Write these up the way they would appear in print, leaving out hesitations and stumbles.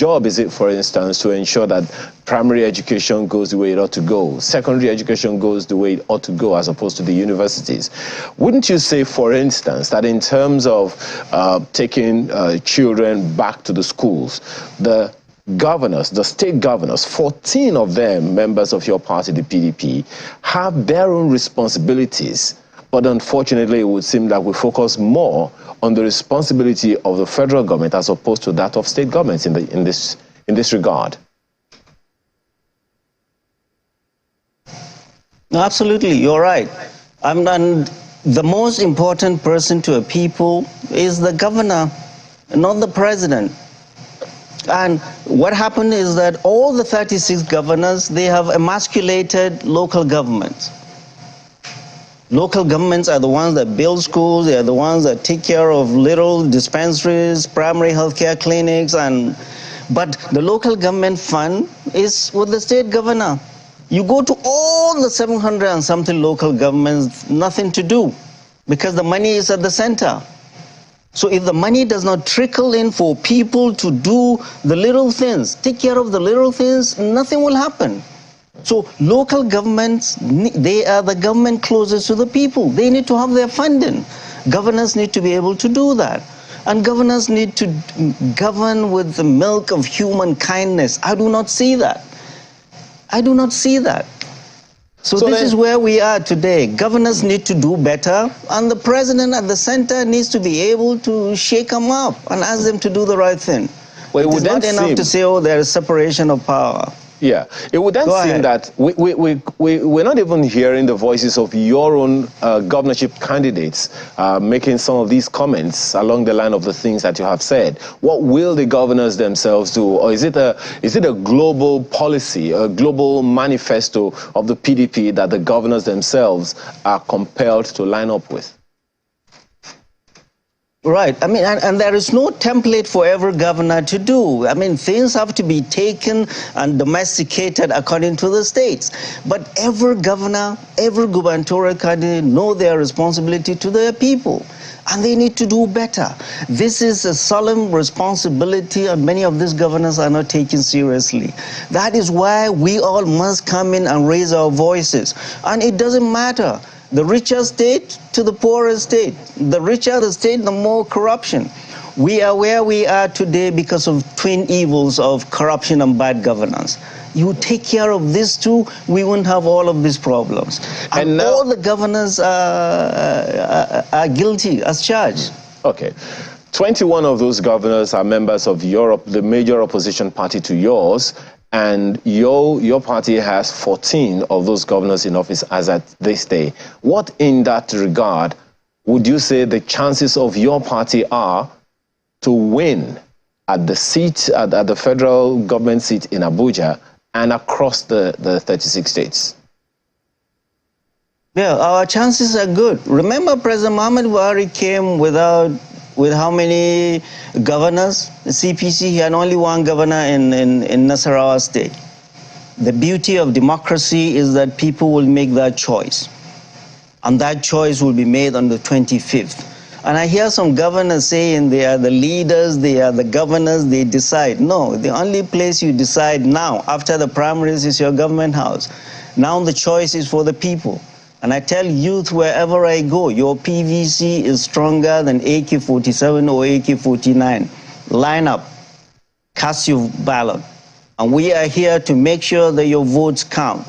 job is it, for instance, to ensure that primary education goes the way it ought to go, secondary education goes the way it ought to go, as opposed to the universities? Wouldn't you say, for instance, that in terms of taking children back to the schools, the governors, the state governors, 14 of them members of your party, the PDP, have their own responsibilities? But unfortunately, it would seem like we focus more on the responsibility of the federal government as opposed to that of state governments in this regard. Absolutely, you're right. And the most important person to a people is the governor, not the president. And what happened is that all the 36 governors, they have emasculated local governments. Local governments are the ones that build schools, they are the ones that take care of little dispensaries, primary healthcare clinics, but the local government fund is with the state governor. You go to all the 700 and something local governments, nothing to do, because the money is at the center. So if the money does not trickle in for people to do the little things, take care of the little things, nothing will happen. So local governments, they are the government closest to the people. They need to have their funding. Governors need to be able to do that. And governors need to govern with the milk of human kindness. I do not see that. I do not see that. So this is where we are today. Governors need to do better, and the president at the center needs to be able to shake them up and ask them to do the right thing. Well, it is not enough to say, oh, there is separation of power. Yeah, it would then seem that we're not even hearing the voices of your own governorship candidates making some of these comments along the line of the things that you have said. What will the governors themselves do? Or is it a global policy, a global manifesto of the PDP that the governors themselves are compelled to line up with? Right. I mean, and there is no template for every governor to do. I mean, things have to be taken and domesticated according to the states. But every governor, every gubernatorial candidate know their responsibility to their people, and they need to do better. This is a solemn responsibility, and many of these governors are not taken seriously. That is why we all must come in and raise our voices. And it doesn't matter the richer state to the poorer state. The richer the state, the more corruption. We are where we are today because of twin evils of corruption and bad governance. You take care of these two, we won't have all of these problems. And now, all the governors are guilty as charged. Okay. 21 of those governors are members of Europe, the major opposition party to yours. And your party has 14 of those governors in office as at this day. What in that regard would you say the chances of your party are to win at the seat, at the federal government seat in Abuja and across the 36 states? Yeah, our chances are good. Remember, President Muhammad Buhari came with how many governors? The CPC, he had only one governor in Nasarawa State. The beauty of democracy is that people will make that choice. And that choice will be made on the 25th. And I hear some governors saying they are the leaders, they are the governors, they decide. No, the only place you decide now, after the primaries, is your government house. Now the choice is for the people. And I tell youth wherever I go, your PVC is stronger than AK-47 or AK-49. Line up, cast your ballot. And we are here to make sure that your votes count.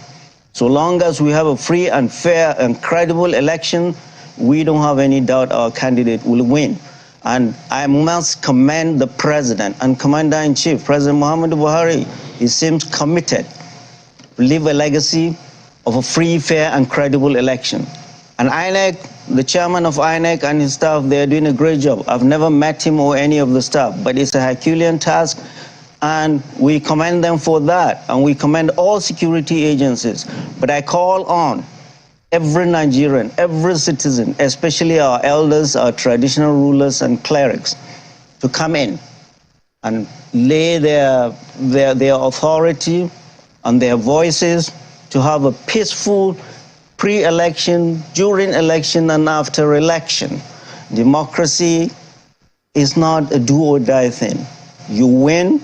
So long as we have a free and fair and credible election, we don't have any doubt our candidate will win. And I must commend the President and Commander-in-Chief, President Muhammad Buhari. He seems committed to leave a legacy of a free, fair, and credible election. And INEC, the chairman of INEC and his staff, they're doing a great job. I've never met him or any of the staff, but it's a Herculean task, and we commend them for that, and we commend all security agencies. But I call on every Nigerian, every citizen, especially our elders, our traditional rulers and clerics, to come in and lay their authority and their voices to have a peaceful pre-election, during election, and after election. Democracy is not a do-or-die thing. You win,